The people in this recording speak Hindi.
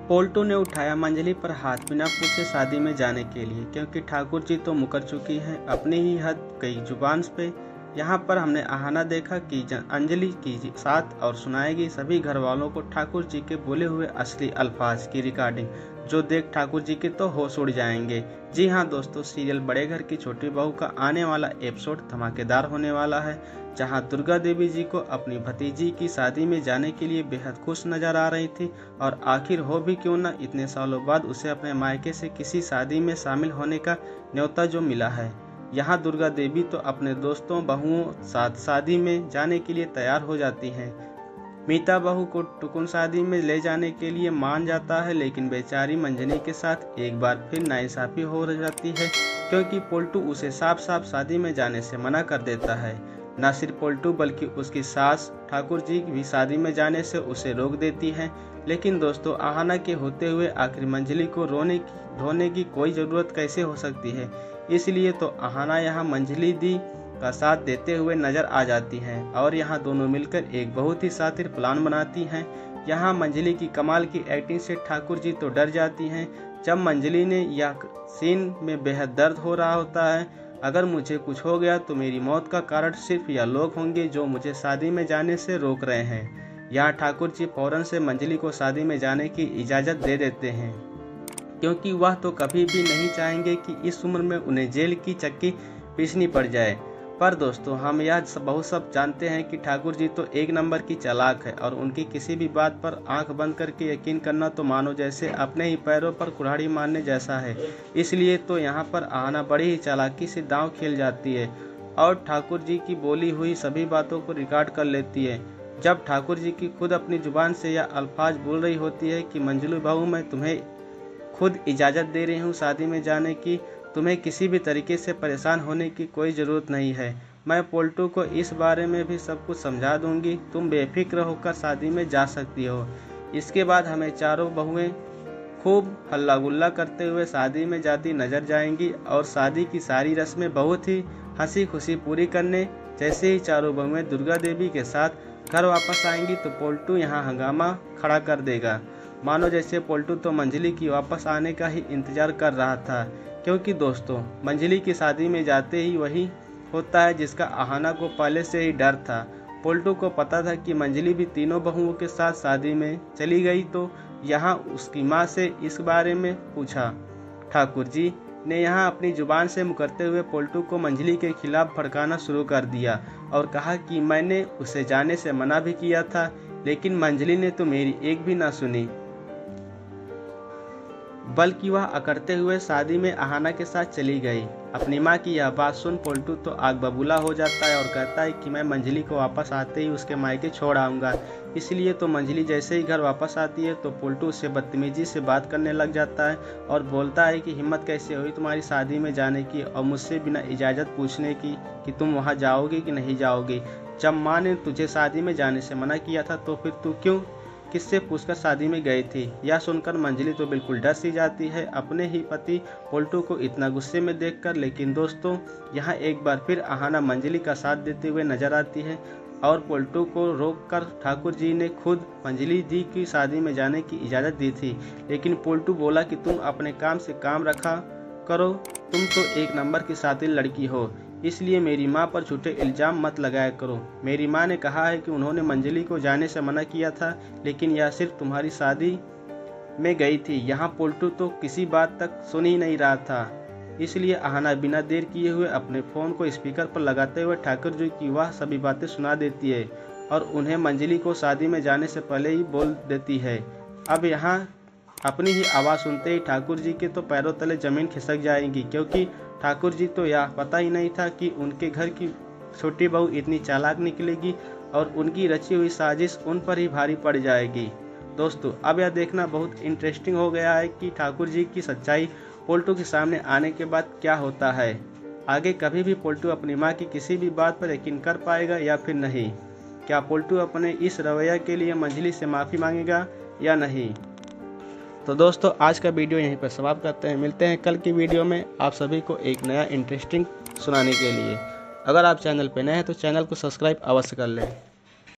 पोल्टू ने उठाया मंजली पर हाथ बिना पूछे शादी में जाने के लिए, क्योंकि ठाकुर जी तो मुकर चुकी है अपनी ही हद कई जुबान पे। यहाँ पर हमने आहाना देखा कि अंजलि की साथ और सुनाएगी सभी घर वालों को ठाकुर जी के बोले हुए असली अल्फाज की रिकॉर्डिंग, जो देख ठाकुर जी के तो होश उड़ जाएंगे। जी हाँ दोस्तों, सीरियल बड़े घर की छोटी बहू का आने वाला एपिसोड धमाकेदार होने वाला है, जहां दुर्गा देवी जी को अपनी भतीजी की शादी में जाने के लिए बेहद खुश नजर आ रही थी, और आखिर हो भी क्यों न, इतने सालों बाद उसे अपने मायके से किसी शादी में शामिल होने का न्योता जो मिला है। यहाँ दुर्गा देवी तो अपने दोस्तों बहुओं साथ शादी में जाने के लिए तैयार हो जाती हैं। मीता बहू को टुकुन शादी में ले जाने के लिए मान जाता है, लेकिन बेचारी मंजनी के साथ एक बार फिर नाइंसाफी हो जाती है, क्योंकि पोल्टू उसे साफ साफ शादी में जाने से मना कर देता है। न सिर्फ पोल्टू बल्कि उसकी सास ठाकुर जी भी शादी में जाने से उसे रोक देती हैं। लेकिन दोस्तों, आहाना के होते हुए आखिर मंजली को रोने की कोई ज़रूरत कैसे हो सकती है, इसलिए तो आहाना यहाँ मंजली दी का साथ देते हुए नजर आ जाती हैं, और यहाँ दोनों मिलकर एक बहुत ही शातिर प्लान बनाती हैं। यहाँ मंजली की कमाल की एक्टिंग से ठाकुर जी तो डर जाती हैं। जब मंजली ने यह सीन में बेहद दर्द हो रहा होता है, अगर मुझे कुछ हो गया तो मेरी मौत का कारण सिर्फ यह लोग होंगे जो मुझे शादी में जाने से रोक रहे हैं। यहाँ ठाकुर जी फौरन से मंजली को शादी में जाने की इजाज़त दे देते हैं, क्योंकि वह तो कभी भी नहीं चाहेंगे कि इस उम्र में उन्हें जेल की चक्की पीसनी पड़ जाए। पर दोस्तों, हम यह बहुत सब जानते हैं कि ठाकुर जी तो एक नंबर की चालाक है, और उनकी किसी भी बात पर आंख बंद करके यकीन करना तो मानो जैसे अपने ही पैरों पर कुल्हाड़ी मारने जैसा है। इसलिए तो यहाँ पर आहाना बड़ी ही चालाकी से दांव खेल जाती है, और ठाकुर जी की बोली हुई सभी बातों को रिकॉर्ड कर लेती है। जब ठाकुर जी की खुद अपनी जुबान से यह अल्फाज बोल रही होती है कि मंजलू बहू, मैं तुम्हें खुद इजाज़त दे रही हूँ शादी में जाने की, तुम्हें किसी भी तरीके से परेशान होने की कोई ज़रूरत नहीं है। मैं पोल्टू को इस बारे में भी सब कुछ समझा दूंगी, तुम बेफिक्र होकर शादी में जा सकती हो। इसके बाद हमें चारों बहुएं खूब हल्ला गुल्ला करते हुए शादी में जाती नजर जाएंगी, और शादी की सारी रस्में बहुत ही हंसी खुशी पूरी करने जैसे ही चारों बहुएं दुर्गा देवी के साथ घर वापस आएंगी तो पोल्टू यहाँ हंगामा खड़ा कर देगा, मानो जैसे पोल्टू तो मंजली की वापस आने का ही इंतजार कर रहा था। क्योंकि दोस्तों, मंजली की शादी में जाते ही वही होता है जिसका आहाना को पहले से ही डर था। पोल्टू को पता था कि मंजली भी तीनों बहुओं के साथ शादी में चली गई, तो यहाँ उसकी माँ से इस बारे में पूछा। ठाकुर जी ने यहाँ अपनी जुबान से मुकरते हुए पोल्टू को मंजली के खिलाफ भड़काना शुरू कर दिया, और कहा कि मैंने उसे जाने से मना भी किया था, लेकिन मंजली ने तो मेरी एक भी ना सुनी, बल्कि वह अकड़ते हुए शादी में आहाना के साथ चली गई। अपनी माँ की यह बात सुन पोल्टू तो आग बबूला हो जाता है, और कहता है कि मैं मंजली को वापस आते ही उसके मायके छोड़ आऊँगा। इसलिए तो मंजली जैसे ही घर वापस आती है तो पोल्टू उससे बदतमीजी से बात करने लग जाता है, और बोलता है कि हिम्मत कैसे हुई तुम्हारी शादी में जाने की, और मुझसे बिना इजाज़त पूछने की कि तुम वहाँ जाओगे कि नहीं जाओगे। जब माँ ने तुझे शादी में जाने से मना किया था तो फिर तू क्यों किससे पूछकर शादी में गई थी। यह सुनकर मंजली तो बिल्कुल डर सी जाती है अपने ही पति पोल्टू को इतना गुस्से में देखकर। लेकिन दोस्तों, यहाँ एक बार फिर आहाना मंजली का साथ देते हुए नजर आती है, और पोल्टू को रोककर ठाकुर जी ने खुद मंजली दी की शादी में जाने की इजाज़त दी थी। लेकिन पोल्टू बोला कि तुम अपने काम से काम रखा करो, तुम तो एक नंबर की शातिर लड़की हो, इसलिए मेरी माँ पर झूठे इल्ज़ाम मत लगाया करो। मेरी माँ ने कहा है कि उन्होंने मंजली को जाने से मना किया था, लेकिन यह सिर्फ तुम्हारी शादी में गई थी। यहाँ पोल्टू तो किसी बात तक सुन ही नहीं रहा था, इसलिए आहाना बिना देर किए हुए अपने फ़ोन को स्पीकर पर लगाते हुए ठाकुर जी की वह सभी बातें सुना देती है, और उन्हें मंजली को शादी में जाने से पहले ही बोल देती है। अब यहाँ अपनी ही आवाज़ सुनते ही ठाकुर जी के तो पैरों तले ज़मीन खिसक जाएंगी, क्योंकि ठाकुर जी तो यह पता ही नहीं था कि उनके घर की छोटी बहू इतनी चालाक निकलेगी, और उनकी रची हुई साजिश उन पर ही भारी पड़ जाएगी। दोस्तों, अब यह देखना बहुत इंटरेस्टिंग हो गया है कि ठाकुर जी की सच्चाई पोल्टू के सामने आने के बाद क्या होता है। आगे कभी भी पोल्टू अपनी माँ की किसी भी बात पर यकीन कर पाएगा या फिर नहीं। क्या पोल्टू अपने इस रवैया के लिए मंजली से माफ़ी मांगेगा या नहीं। तो दोस्तों, आज का वीडियो यहीं पर समाप्त करते हैं। मिलते हैं कल की वीडियो में आप सभी को एक नया इंटरेस्टिंग सुनाने के लिए। अगर आप चैनल पर नए हैं तो चैनल को सब्सक्राइब अवश्य कर लें।